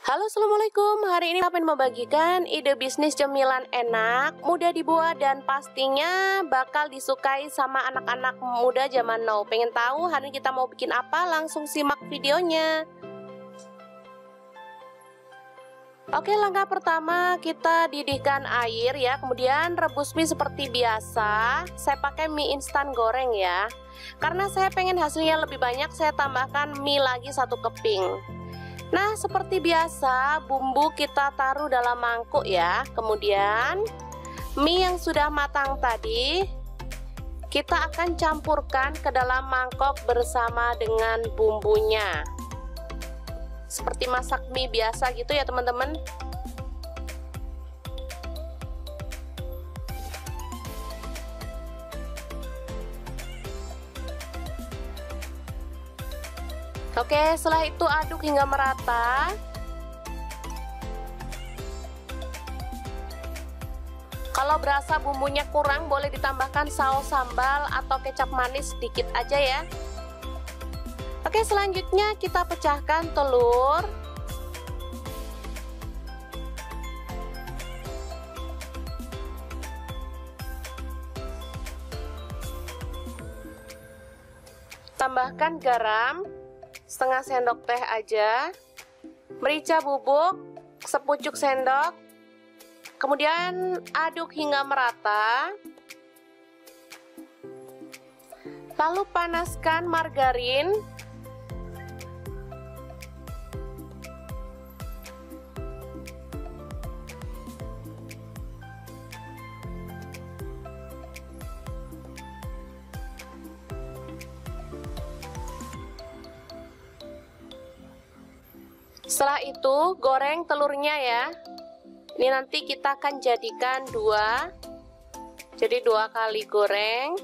Halo, assalamualaikum. Hari ini Papa membagikan ide bisnis cemilan enak, mudah dibuat, dan pastinya bakal disukai sama anak-anak muda zaman now. Pengen tahu hari ini kita mau bikin apa? Langsung simak videonya. Oke, langkah pertama kita didihkan air ya, kemudian rebus mie seperti biasa. Saya pakai mie instan goreng ya. Karena saya pengen hasilnya lebih banyak, saya tambahkan mie lagi 1 keping. Nah, seperti biasa, bumbu kita taruh dalam mangkuk ya. Kemudian, mie yang sudah matang tadi kita akan campurkan ke dalam mangkok bersama dengan bumbunya. Seperti masak mie biasa gitu ya, teman-teman. Oke, setelah itu aduk hingga merata. Kalau berasa bumbunya kurang, boleh ditambahkan saus sambal atau kecap manis sedikit aja ya. Oke, selanjutnya kita pecahkan telur. Tambahkan garam setengah sendok teh aja, merica bubuk sepucuk sendok, kemudian aduk hingga merata. Lalu panaskan margarin. Setelah itu goreng telurnya ya. Ini nanti kita akan jadikan 2. Jadi 2 kali goreng.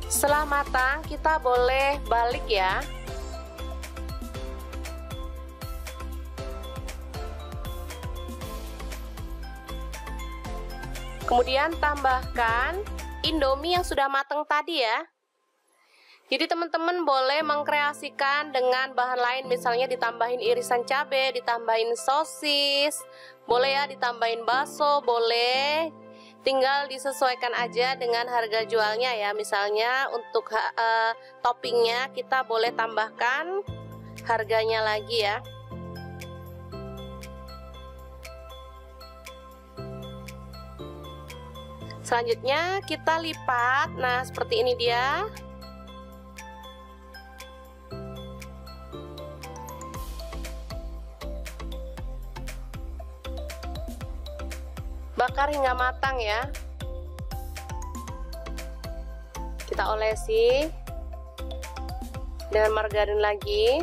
Setelah matang, kita boleh balik ya. Kemudian tambahkan Indomie yang sudah matang tadi ya. Jadi teman-teman boleh mengkreasikan dengan bahan lain, misalnya ditambahin irisan cabai, ditambahin sosis, boleh ya, ditambahin bakso, boleh. Tinggal disesuaikan aja dengan harga jualnya ya. Misalnya untuk toppingnya kita boleh tambahkan harganya lagi ya. Selanjutnya kita lipat. Nah, seperti ini dia. Bakar hingga matang ya. Kita olesi dengan margarin lagi.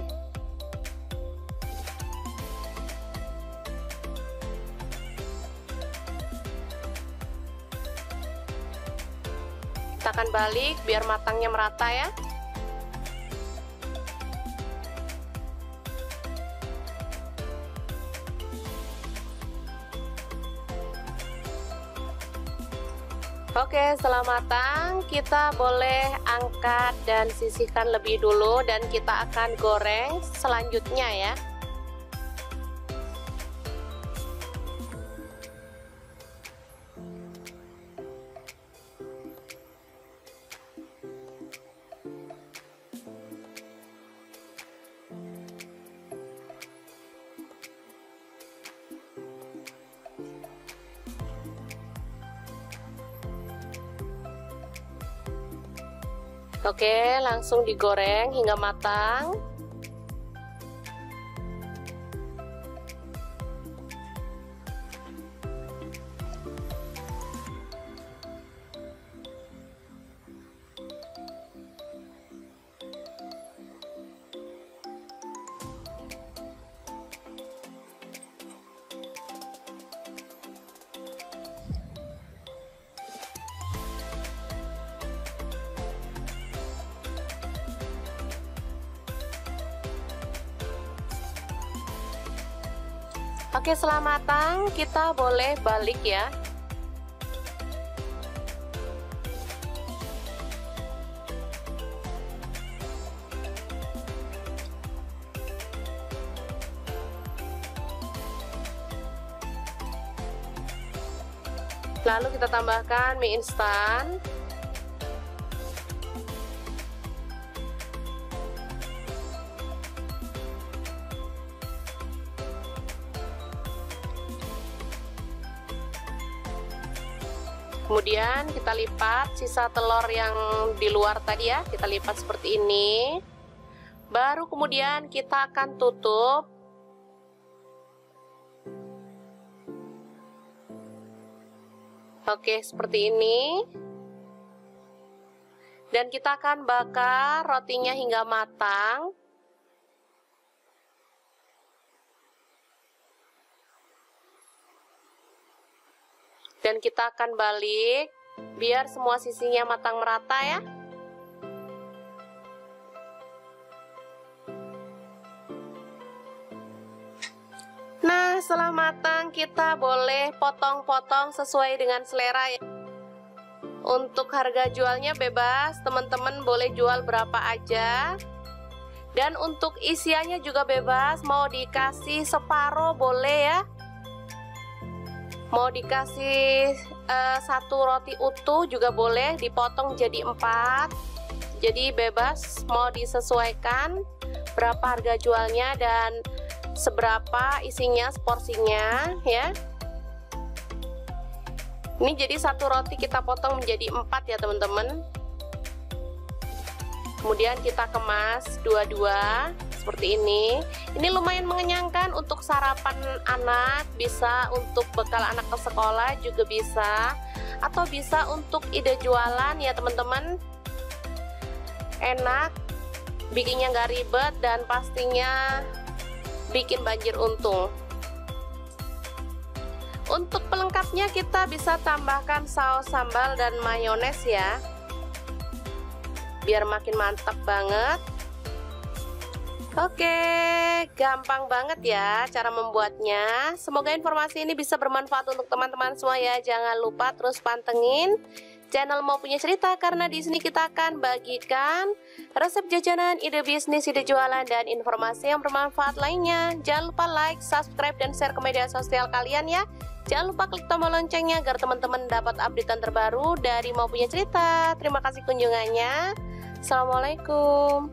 Kita akan balik biar matangnya merata ya. Oke, setelah matang kita boleh angkat dan sisihkan lebih dulu, dan kita akan goreng selanjutnya ya. Oke, langsung digoreng hingga matang. Oke, setelah matang kita boleh balik ya. Lalu kita tambahkan mie instan. Kemudian kita lipat sisa telur yang di luar tadi ya, kita lipat seperti ini. Baru kemudian kita akan tutup. Oke, seperti ini. Dan kita akan bakar rotinya hingga matang. Dan kita akan balik biar semua sisinya matang merata ya. Nah, setelah matang kita boleh potong-potong sesuai dengan selera ya. Untuk harga jualnya bebas, teman-teman boleh jual berapa aja. Dan untuk isiannya juga bebas, mau dikasih separuh boleh ya. Mau dikasih satu roti utuh juga boleh, dipotong jadi 4. Jadi bebas, mau disesuaikan berapa harga jualnya dan seberapa isinya, porsinya ya. Ini jadi satu roti kita potong menjadi 4 ya teman-teman. Kemudian kita kemas dua-dua seperti ini. Ini lumayan mengenyangkan untuk sarapan anak, bisa untuk bekal anak ke sekolah juga bisa, atau bisa untuk ide jualan ya teman-teman. Enak, bikinnya nggak ribet dan pastinya bikin banjir untung. Untuk pelengkapnya kita bisa tambahkan saus sambal dan mayones ya, biar makin mantap banget. Oke, gampang banget ya cara membuatnya. Semoga informasi ini bisa bermanfaat untuk teman-teman semua ya. Jangan lupa terus pantengin channel Mau Punya Cerita, karena di sini kita akan bagikan resep jajanan, ide bisnis, ide jualan, dan informasi yang bermanfaat lainnya. Jangan lupa like, subscribe, dan share ke media sosial kalian ya. Jangan lupa klik tombol loncengnya agar teman-teman dapat updatean terbaru dari Mau Punya Cerita. Terima kasih kunjungannya. Assalamualaikum.